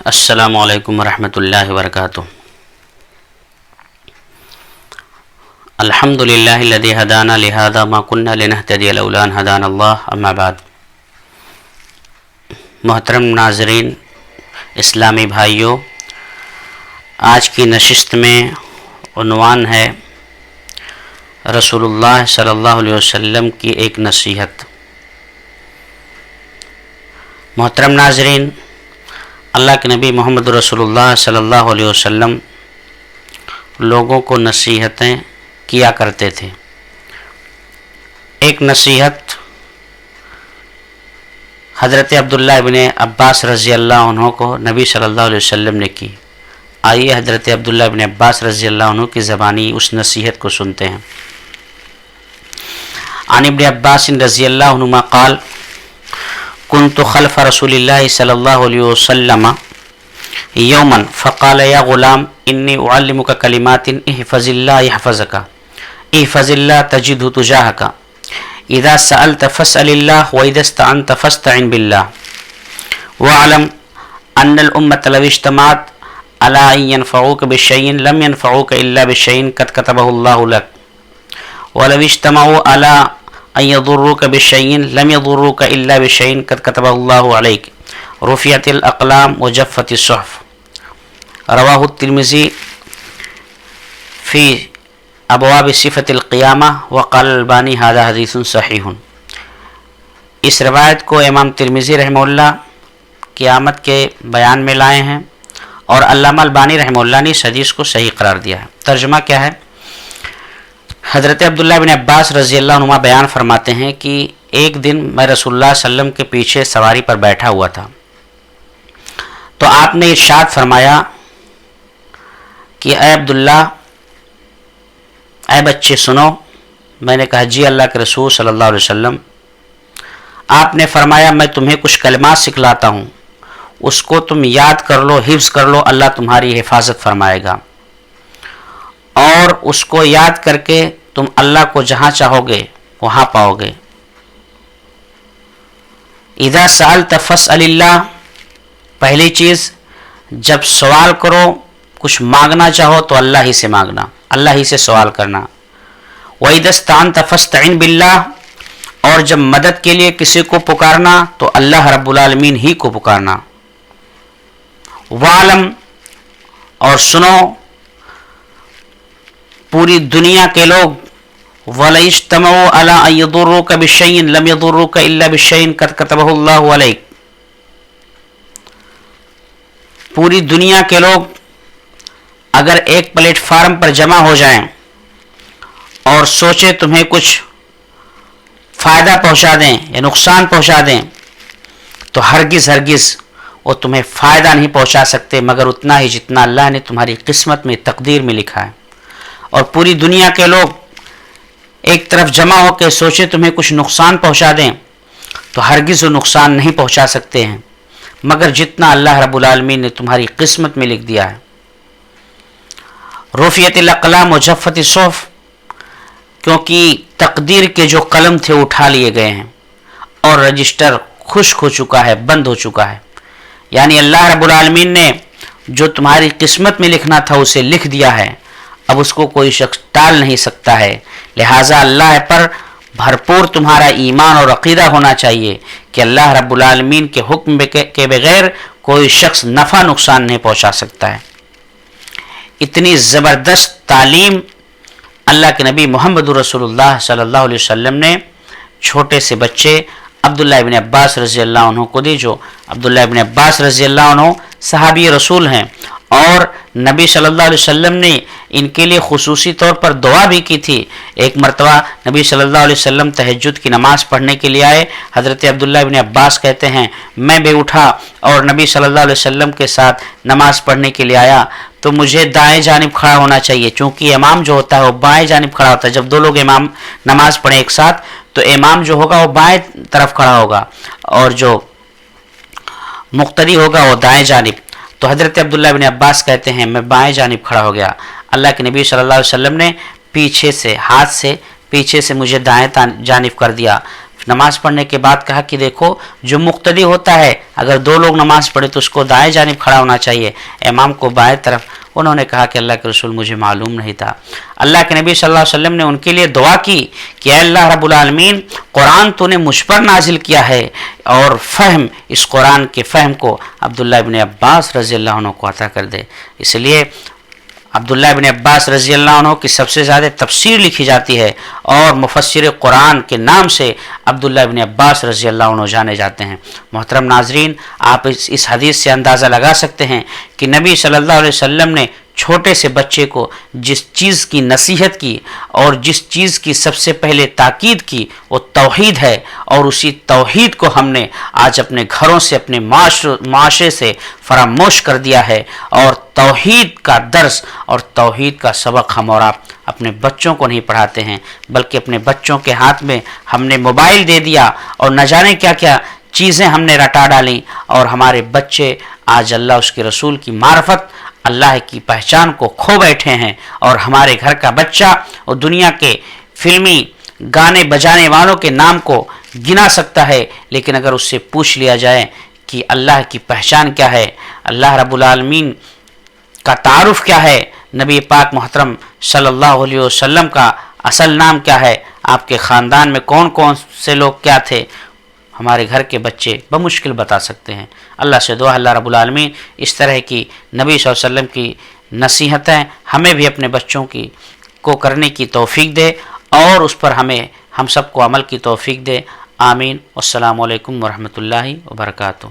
السلام علیکم ورحمۃ اللہ وبرکاتہ۔ الحمد للہ الذی ہدانا لہذا ما كنا لنہتدی لولا ان ہدانا اللہ، اما بعد۔ محترم ناظرین، اسلامی بھائیوں، آج کی نشست میں عنوان ہے رسول اللہ صلی اللہ علیہ وسلم کی ایک نصیحت۔ محترم ناظرین، اللہ کے نبی محمد رسول اللہ صلی اللہ علیہ وسلم لوگوں کو نصیحتیں کیا کرتے تھے۔ ایک نصیحت حضرت عبداللہ ابن عباس رضی اللہ عنہ کو نبی صلی اللہ علیہ وسلم نے کی۔ آئیے حضرت عبداللہ ابن عباس رضی اللہ عنہ کی زبانی اس نصیحت کو سنتے ہیں۔ عن ابن عباس رضی اللہ عنہما قال كنت خلف رسول اللہ صلی اللہ علیہ وسلم یوما فقال یا غلام انی اعلمک کلمات احفظ اللہ یحفظک احفظ اللہ تجدہ تجاہک اذا سألت فاسأل اللہ واذا استعنت فاستعن باللہ واعلم ان الامة لو اجتمعت على ان ينفعوك بشيء لم ينفعوك الا بشيء قد كتبه الله لك ولو اجتمعوا على ان يضروك بشيء لم يضروك الا بشيء قد كتبه الله عليك رفعت الاقلام وجفت الصحف۔ رواہ الترمذی فی ابواب صفۃ القیامہ وقال الالبانی ھذا حدیث صحیح۔ اس روایت کو امام ترمذی رحمہ اللہ قیامت کے بیان میں لائے ہیں اور علامہ البانی رحمہ اللہ نے اس حدیث کو صحیح قرار دیا ہے۔ ترجمہ کیا ہے؟ حضرت عبداللہ بن عباس رضی اللہ عنہ بیان فرماتے ہیں کہ ایک دن میں رسول اللہ صلی اللہ علیہ وسلم کے پیچھے سواری پر بیٹھا ہوا تھا تو آپ نے ارشاد فرمایا کہ اے عبداللہ، اے بچے سنو۔ میں نے کہا جی اللہ کے رسول صلی اللہ علیہ وسلم۔ آپ نے فرمایا میں تمہیں کچھ کلمات سکھلاتا ہوں، اس کو تم یاد کر لو، حفظ کر لو، اللہ تمہاری حفاظت فرمائے گا، اور اس کو یاد کر کے تم اللہ کو جہاں چاہو گے وہاں پاؤ گے۔ اذا سألت فاسأل اللہ، پہلی چیز جب سوال کرو، کچھ مانگنا چاہو تو اللہ ہی سے مانگنا، اللہ ہی سے سوال کرنا۔ وَإِذَا اسْتَعَنْتَ فَاسْتَعِنْ بِاللَّهِ، اور جب مدد کے لیے کسی کو پکارنا تو اللہ رب العالمین ہی کو پکارنا۔ وَعْلَمْ، اور سنو، پوری دنیا کے لوگ وَلَا اجْتَمَعُوا عَلَىٰ أَن يَضُرُّوكَ بِشَيْءٍ لَمْ يَضُرُّوكَ إِلَّا بِشَيْءٍ قَدْ كَتَبَهُ اللَّهُ عَلَيْكَ، پوری دنیا کے لوگ اگر ایک پلیٹ فارم پر جمع ہو جائیں اور سوچے تمہیں کچھ فائدہ پہنچا دیں یا نقصان پہنچا دیں تو ہرگز وہ تمہیں فائدہ نہیں پہنچا سکتے مگر اتنا ہی جتنا اللہ نے تمہاری قسمت میں، تقدیر میں لکھا ہے۔ اور پوری دنیا کے لوگ ایک طرف جمع ہو کے سوچے تمہیں کچھ نقصان پہنچا دیں تو ہرگز وہ نقصان نہیں پہنچا سکتے ہیں مگر جتنا اللہ رب العالمین نے تمہاری قسمت میں لکھ دیا ہے۔ رفعت الاقلام وجفت الصحف، کیونکہ تقدیر کے جو قلم تھے اٹھا لیے گئے ہیں اور رجسٹر خشک ہو چکا ہے، بند ہو چکا ہے، یعنی اللہ رب العالمین نے جو تمہاری قسمت میں لکھنا تھا اسے لکھ دیا ہے، اب اس کو کوئی شخص ٹال نہیں سکتا ہے۔ لہٰذا اللہ پر بھرپور تمہارا ایمان اور عقیدہ ہونا چاہیے کہ اللہ رب العالمین کے حکم کے بغیر کوئی شخص نفع نقصان نہیں پہنچا سکتا ہے۔ اتنی زبردست تعلیم اللہ کے نبی محمد رسول اللہ صلی اللہ علیہ وسلم نے چھوٹے سے بچے عبداللہ ابن عباس رضی اللہ عنہ کو دی، جو عبداللہ ابن عباس رضی اللہ عنہ صحابی رسول ہیں اور نبی صلی اللہ علیہ وسلم نے ان کے لیے خصوصی طور پر دعا بھی کی تھی۔ ایک مرتبہ نبی صلی اللہ علیہ وسلم تہجد کی نماز پڑھنے کے لیے آئے۔ حضرت عبداللہ ابن عباس کہتے ہیں میں بھی اٹھا اور نبی صلی اللہ علیہ وسلم کے ساتھ نماز پڑھنے کے لیے آیا تو مجھے دائیں جانب کھڑا ہونا چاہیے، چونکہ امام جو ہوتا ہے وہ بائیں جانب کھڑا ہوتا ہے۔ جب دو لوگ امام نماز پڑھیں ایک ساتھ تو امام جو ہوگا وہ بائیں طرف کھڑا ہوگا اور جو مقتدی ہوگا وہ دائیں جانب۔ تو حضرت عبداللہ بن عباس کہتے ہیں میں بائیں جانب کھڑا ہو گیا، اللہ کے نبی صلی اللہ علیہ وسلم نے پیچھے سے ہاتھ سے پیچھے سے مجھے دائیں جانب کر دیا۔ نماز پڑھنے کے بعد کہا کہ دیکھو جو مقتدی ہوتا ہے اگر 2 لوگ نماز پڑھے تو اس کو دائیں جانب کھڑا ہونا چاہیے، امام کو بائیں طرف۔ انہوں نے کہا کہ اللہ کے رسول مجھے معلوم نہیں تھا۔ اللہ کے نبی صلی اللہ علیہ وسلم نے ان کے لیے دعا کی کہ اے اللہ رب العالمین، قرآن تو نے مجھ پر نازل کیا ہے، اور فہم، اس قرآن کے فہم کو عبداللہ ابن عباس رضی اللہ عنہ کو عطا کر دے۔ اس لیے عبداللہ ابن عباس رضی اللہ عنہ کی سب سے زیادہ تفسیر لکھی جاتی ہے، اور مفسر قرآن کے نام سے عبداللہ ابن عباس رضی اللہ عنہ جانے جاتے ہیں۔ محترم ناظرین، آپ اس حدیث سے اندازہ لگا سکتے ہیں کہ نبی صلی اللہ علیہ وسلم نے چھوٹے سے بچے کو جس چیز کی نصیحت کی اور جس چیز کی سب سے پہلے تاکید کی وہ توحید ہے، اور اسی توحید کو ہم نے آج اپنے گھروں سے، اپنے معاشرے سے فراموش کر دیا ہے، اور توحید کا درس اور توحید کا سبق ہم اور آپ اپنے بچوں کو نہیں پڑھاتے ہیں، بلکہ اپنے بچوں کے ہاتھ میں ہم نے موبائل دے دیا اور نہ جانے کیا کیا چیزیں ہم نے رٹا ڈالیں، اور ہمارے بچے آج اللہ اس کے رسول کی معرفت، اللہ کی پہچان کو کھو بیٹھے ہیں، اور ہمارے گھر کا بچہ اور دنیا کے فلمی گانے بجانے والوں کے نام کو گنا سکتا ہے، لیکن اگر اس سے پوچھ لیا جائے کہ اللہ کی پہچان کیا ہے، اللہ رب العالمین کا تعارف کیا ہے، نبی پاک محترم صلی اللہ علیہ وسلم کا اصل نام کیا ہے، آپ کے خاندان میں کون کون سے لوگ کیا تھے، ہمارے گھر کے بچے بمشکل بتا سکتے ہیں۔ اللہ سے دعا اللہ رب العالمین اس طرح کی نبی صلی اللہ علیہ وسلم کی نصیحتیں ہمیں بھی اپنے بچوں کی کو کرنے کی توفیق دے، اور اس پر ہم سب کو عمل کی توفیق دے۔ آمین۔ والسلام علیکم ورحمۃ اللہ وبرکاتہ۔